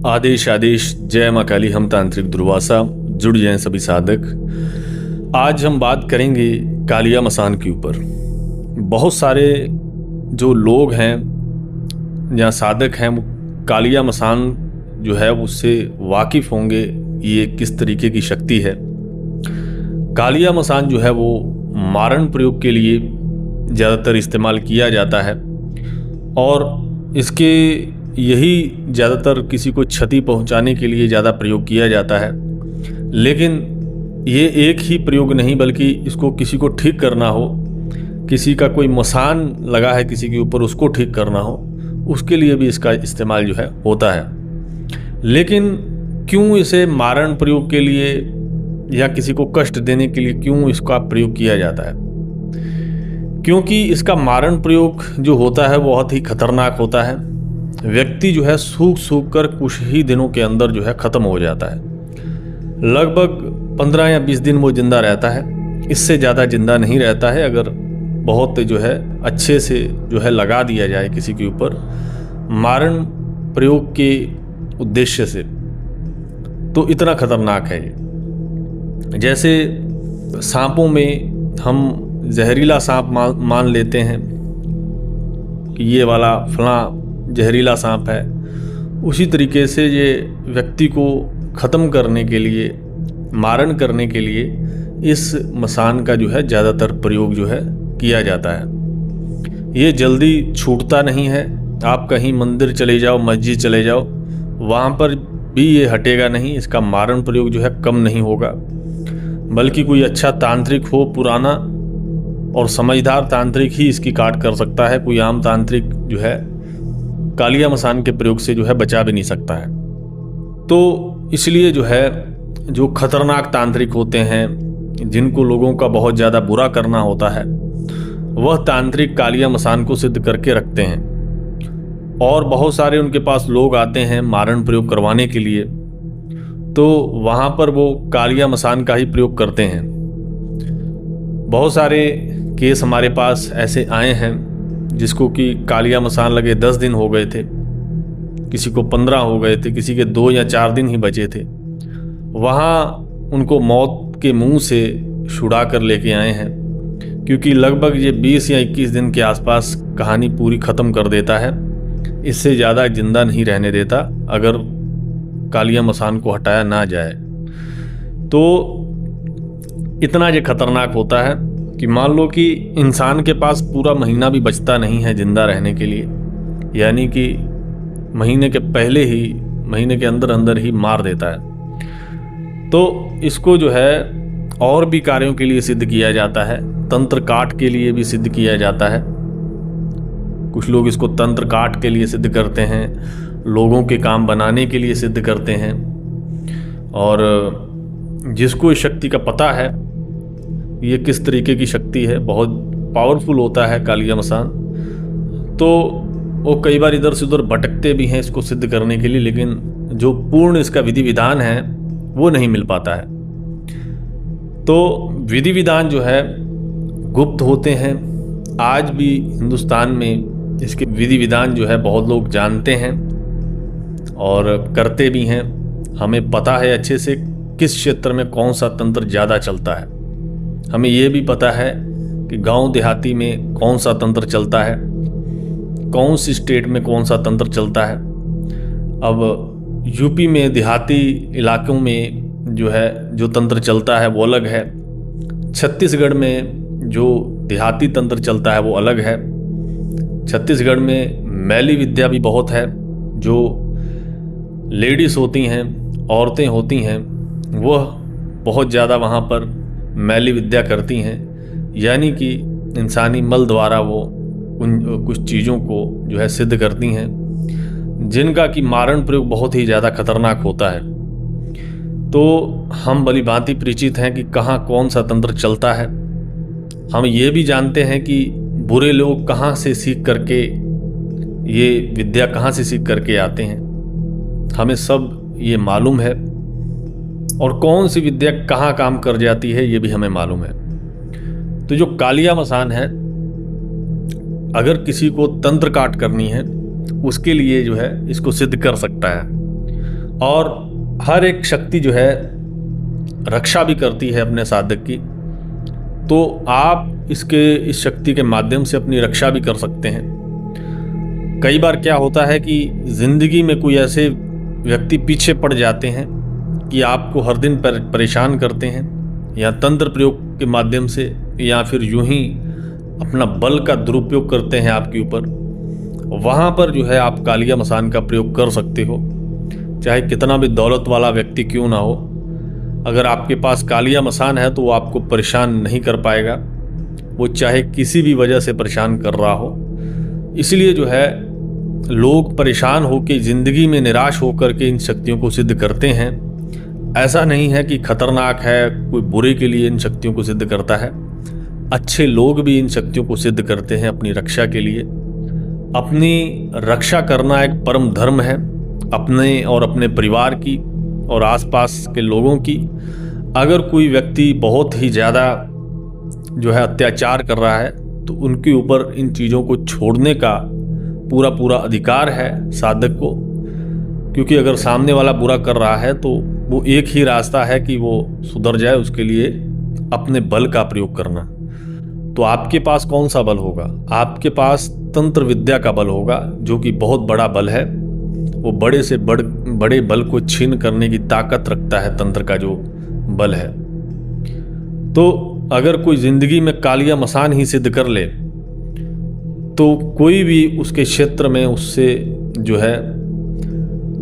आदेश आदेश जय माँ काली। हम तांत्रिक दुर्वासा जुड़ जाएं सभी साधक। आज हम बात करेंगे कालिया मसान के ऊपर। बहुत सारे जो लोग हैं या साधक हैं वो कालिया मसान जो है उससे वाकिफ़ होंगे ये किस तरीके की शक्ति है। कालिया मसान जो है वो मारण प्रयोग के लिए ज़्यादातर इस्तेमाल किया जाता है और इसके यही ज़्यादातर किसी को क्षति पहुंचाने के लिए ज़्यादा प्रयोग किया जाता है। लेकिन ये एक ही प्रयोग नहीं बल्कि इसको किसी को ठीक करना हो, किसी का कोई मसान लगा है किसी के ऊपर उसको ठीक करना हो, उसके लिए भी इसका इस्तेमाल जो है होता है। लेकिन क्यों इसे मारण प्रयोग के लिए या किसी को कष्ट देने के लिए क्यों इसका प्रयोग किया जाता है? क्योंकि इसका मारण प्रयोग जो होता है बहुत ही खतरनाक होता है। व्यक्ति जो है सूख सूख कर कुछ ही दिनों के अंदर जो है ख़त्म हो जाता है। लगभग 15 या 20 दिन वो जिंदा रहता है, इससे ज़्यादा जिंदा नहीं रहता है। अगर बहुत जो है अच्छे से जो है लगा दिया जाए किसी के ऊपर मारण प्रयोग के उद्देश्य से, तो इतना खतरनाक है ये। जैसे सांपों में हम जहरीला सांप मान लेते हैं कि ये वाला फलां जहरीला सांप है, उसी तरीके से ये व्यक्ति को ख़त्म करने के लिए, मारण करने के लिए इस मसान का जो है ज़्यादातर प्रयोग जो है किया जाता है। ये जल्दी छूटता नहीं है। आप कहीं मंदिर चले जाओ, मस्जिद चले जाओ, वहाँ पर भी ये हटेगा नहीं। इसका मारण प्रयोग जो है कम नहीं होगा, बल्कि कोई अच्छा तांत्रिक हो, पुराना और समझदार तांत्रिक ही इसकी काट कर सकता है। कोई आम तांत्रिक जो है कालिया मसान के प्रयोग से जो है बचा भी नहीं सकता है। तो इसलिए जो है जो खतरनाक तांत्रिक होते हैं, जिनको लोगों का बहुत ज़्यादा बुरा करना होता है, वह तांत्रिक कालिया मसान को सिद्ध करके रखते हैं। और बहुत सारे उनके पास लोग आते हैं मारण प्रयोग करवाने के लिए, तो वहाँ पर वो कालिया मसान का ही प्रयोग करते हैं। बहुत सारे केस हमारे पास ऐसे आए हैं जिसको कि कालिया मसान लगे 10 दिन हो गए थे, किसी को 15 हो गए थे, किसी के 2 या 4 दिन ही बचे थे। वहाँ उनको मौत के मुंह से छुड़ा कर लेके आए हैं, क्योंकि लगभग ये 20 या 21 दिन के आसपास कहानी पूरी ख़त्म कर देता है। इससे ज़्यादा जिंदा नहीं रहने देता अगर कालिया मसान को हटाया ना जाए। तो इतना ये खतरनाक होता है कि मान लो कि इंसान के पास पूरा महीना भी बचता नहीं है जिंदा रहने के लिए, यानी कि महीने के पहले ही, महीने के अंदर अंदर ही मार देता है। तो इसको जो है और भी कार्यों के लिए सिद्ध किया जाता है। तंत्र काट के लिए भी सिद्ध किया जाता है। कुछ लोग इसको तंत्र काट के लिए सिद्ध करते हैं, लोगों के काम बनाने के लिए सिद्ध करते हैं। और जिसको इस शक्ति का पता है ये किस तरीके की शक्ति है, बहुत पावरफुल होता है कालिया मसान, तो वो कई बार इधर से उधर भटकते भी हैं इसको सिद्ध करने के लिए, लेकिन जो पूर्ण इसका विधि विधान है वो नहीं मिल पाता है। तो विधि विधान जो है गुप्त होते हैं। आज भी हिंदुस्तान में इसके विधि विधान जो है बहुत लोग जानते हैं और करते भी हैं। हमें पता है अच्छे से किस क्षेत्र में कौन सा तंत्र ज़्यादा चलता है। हमें ये भी पता है कि गांव देहाती में कौन सा तंत्र चलता है, कौन सी स्टेट में कौन सा तंत्र चलता है। अब यूपी में देहाती इलाकों में जो है जो तंत्र चलता है वो अलग है। छत्तीसगढ़ में जो देहाती तंत्र चलता है वो अलग है। छत्तीसगढ़ में मैली विद्या भी बहुत है। जो लेडीज़ होती हैं, औरतें होती हैं, वह बहुत ज़्यादा वहाँ पर मैली विद्या करती हैं, यानी कि इंसानी मल द्वारा वो उन कुछ चीज़ों को जो है सिद्ध करती हैं, जिनका कि मारण प्रयोग बहुत ही ज़्यादा खतरनाक होता है। तो हम भली भांति परिचित हैं कि कहाँ कौन सा तंत्र चलता है। हम ये भी जानते हैं कि बुरे लोग कहाँ से सीख करके, ये विद्या कहाँ से सीख करके आते हैं, हमें सब ये मालूम है। और कौन सी विद्या कहाँ काम कर जाती है ये भी हमें मालूम है। तो जो कालिया मसान है, अगर किसी को तंत्र काट करनी है उसके लिए जो है इसको सिद्ध कर सकता है। और हर एक शक्ति जो है रक्षा भी करती है अपने साधक की। तो आप इस शक्ति के माध्यम से अपनी रक्षा भी कर सकते हैं। कई बार क्या होता है कि ज़िंदगी में कोई ऐसे व्यक्ति पीछे पड़ जाते हैं कि आपको हर दिन परेशान करते हैं, या तंत्र प्रयोग के माध्यम से, या फिर यूं ही अपना बल का दुरुपयोग करते हैं आपके ऊपर। वहाँ पर जो है आप कालिया मसान का प्रयोग कर सकते हो। चाहे कितना भी दौलत वाला व्यक्ति क्यों ना हो, अगर आपके पास कालिया मसान है तो वो आपको परेशान नहीं कर पाएगा, वो चाहे किसी भी वजह से परेशान कर रहा हो। इसलिए जो है लोग परेशान होकर ज़िंदगी में निराश होकर के इन शक्तियों को सिद्ध करते हैं। ऐसा नहीं है कि खतरनाक है, कोई बुरे के लिए इन शक्तियों को सिद्ध करता है। अच्छे लोग भी इन शक्तियों को सिद्ध करते हैं अपनी रक्षा के लिए। अपनी रक्षा करना एक परम धर्म है, अपने और अपने परिवार की और आसपास के लोगों की। अगर कोई व्यक्ति बहुत ही ज़्यादा जो है अत्याचार कर रहा है तो उनके ऊपर इन चीज़ों को छोड़ने का पूरा अधिकार है साधक को। क्योंकि अगर सामने वाला बुरा कर रहा है तो वो एक ही रास्ता है कि वो सुधर जाए, उसके लिए अपने बल का प्रयोग करना। तो आपके पास कौन सा बल होगा? आपके पास तंत्र विद्या का बल होगा, जो कि बहुत बड़ा बल है। वो बड़े से बड़े बल को छीन करने की ताकत रखता है तंत्र का जो बल है। तो अगर कोई जिंदगी में कालिया मसान ही सिद्ध कर ले तो कोई भी उसके क्षेत्र में उससे जो है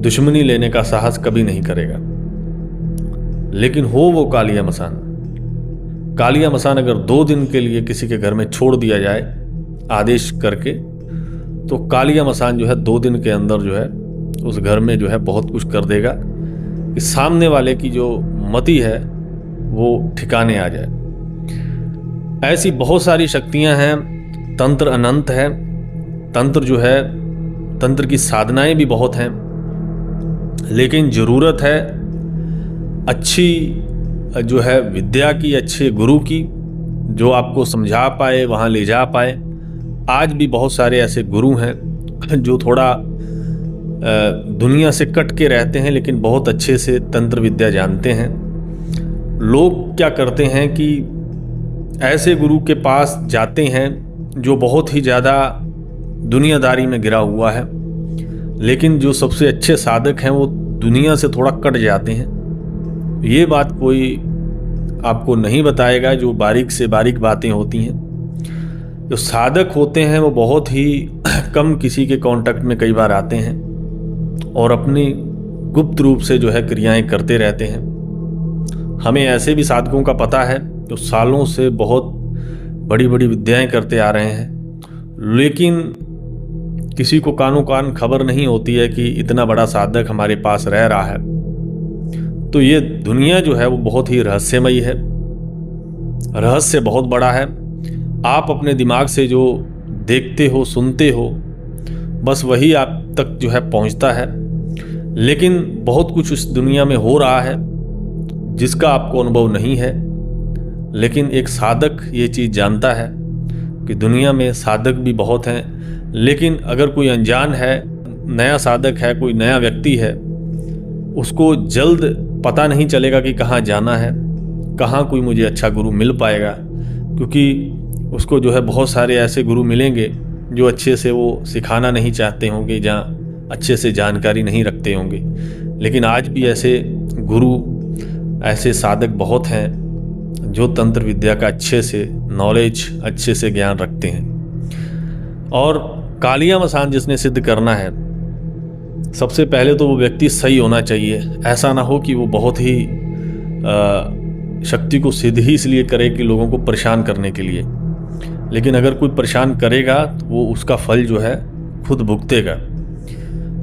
दुश्मनी लेने का साहस कभी नहीं करेगा। लेकिन हो वो कालिया मसान अगर 2 दिन के लिए किसी के घर में छोड़ दिया जाए आदेश करके, तो कालिया मसान जो है 2 दिन के अंदर जो है उस घर में जो है बहुत कुछ कर देगा कि सामने वाले की जो मति है वो ठिकाने आ जाए। ऐसी बहुत सारी शक्तियां हैं। तंत्र अनंत है। तंत्र जो है, तंत्र की साधनाएं भी बहुत हैं, लेकिन ज़रूरत है अच्छी जो है विद्या की, अच्छे गुरु की, जो आपको समझा पाए, वहाँ ले जा पाए। आज भी बहुत सारे ऐसे गुरु हैं जो थोड़ा दुनिया से कट के रहते हैं, लेकिन बहुत अच्छे से तंत्र विद्या जानते हैं। लोग क्या करते हैं कि ऐसे गुरु के पास जाते हैं जो बहुत ही ज़्यादा दुनियादारी में गिरा हुआ है, लेकिन जो सबसे अच्छे साधक हैं वो दुनिया से थोड़ा कट जाते हैं। ये बात कोई आपको नहीं बताएगा। जो बारीक से बारीक बातें होती हैं, जो साधक होते हैं वो बहुत ही कम किसी के कांटेक्ट में कई बार आते हैं और अपनी गुप्त रूप से जो है क्रियाएं करते रहते हैं। हमें ऐसे भी साधकों का पता है जो सालों से बहुत बड़ी बड़ी विद्याएं करते आ रहे हैं, लेकिन किसी को कानों कान खबर नहीं होती है कि इतना बड़ा साधक हमारे पास रह रहा है। तो ये दुनिया जो है वो बहुत ही रहस्यमयी है, रहस्य बहुत बड़ा है। आप अपने दिमाग से जो देखते हो, सुनते हो, बस वही आप तक जो है पहुंचता है। लेकिन बहुत कुछ इस दुनिया में हो रहा है जिसका आपको अनुभव नहीं है। लेकिन एक साधक ये चीज़ जानता है कि दुनिया में साधक भी बहुत हैं, लेकिन अगर कोई अनजान है, नया साधक है, कोई नया व्यक्ति है, उसको जल्द पता नहीं चलेगा कि कहाँ जाना है, कहाँ कोई मुझे अच्छा गुरु मिल पाएगा। क्योंकि उसको जो है बहुत सारे ऐसे गुरु मिलेंगे जो अच्छे से वो सिखाना नहीं चाहते होंगे, जहाँ अच्छे से जानकारी नहीं रखते होंगे। लेकिन आज भी ऐसे गुरु, ऐसे साधक बहुत हैं जो तंत्र विद्या का अच्छे से नॉलेज, अच्छे से ज्ञान रखते हैं। और कालिया मसान जिसने सिद्ध करना है, सबसे पहले तो वो व्यक्ति सही होना चाहिए। ऐसा ना हो कि वो बहुत ही शक्ति को सिद्ध ही इसलिए करे कि लोगों को परेशान करने के लिए। लेकिन अगर कोई परेशान करेगा तो वो उसका फल जो है खुद भुगतेगा।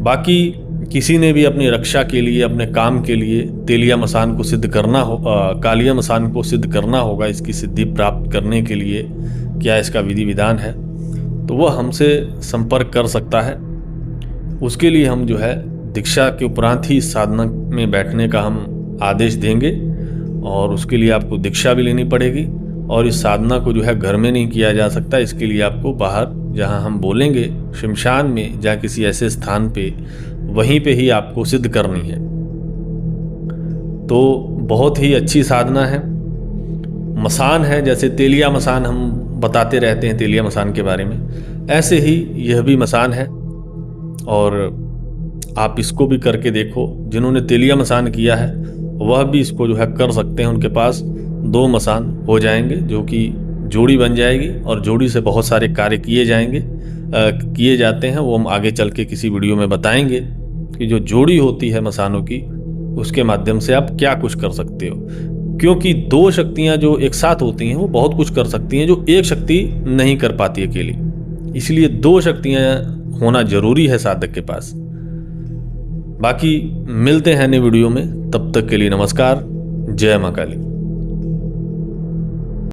बाकी किसी ने भी अपनी रक्षा के लिए, अपने काम के लिए तेलिया मसान को सिद्ध करना हो, कालिया मसान को सिद्ध करना होगा, इसकी सिद्धि प्राप्त करने के लिए क्या इसका विधि विधान है, तो वह हमसे संपर्क कर सकता है। उसके लिए हम जो है दीक्षा के उपरांत ही साधना में बैठने का हम आदेश देंगे, और उसके लिए आपको दीक्षा भी लेनी पड़ेगी। और इस साधना को जो है घर में नहीं किया जा सकता, इसके लिए आपको बाहर, जहां हम बोलेंगे शमशान में, जहाँ किसी ऐसे स्थान पे, वहीं पे ही आपको सिद्ध करनी है। तो बहुत ही अच्छी साधना है। मसान है, जैसे तेलिया मसान हम बताते रहते हैं तेलिया मसान के बारे में, ऐसे ही यह भी मसान है। और आप इसको भी करके देखो, जिन्होंने तेलिया मसान किया है वह भी इसको जो है कर सकते हैं। उनके पास 2 मसान हो जाएंगे, जो कि जोड़ी बन जाएगी और जोड़ी से बहुत सारे कार्य किए जाते हैं। वो हम आगे चल के किसी वीडियो में बताएंगे कि जो जोड़ी होती है मसानों की, उसके माध्यम से आप क्या कुछ कर सकते हो। क्योंकि 2 शक्तियां जो एक साथ होती हैं वो बहुत कुछ कर सकती हैं, जो एक शक्ति नहीं कर पाती अकेली। इसलिए 2 शक्तियां होना जरूरी है साधक के पास। बाकी मिलते हैं नए वीडियो में, तब तक के लिए नमस्कार। जय मां काली।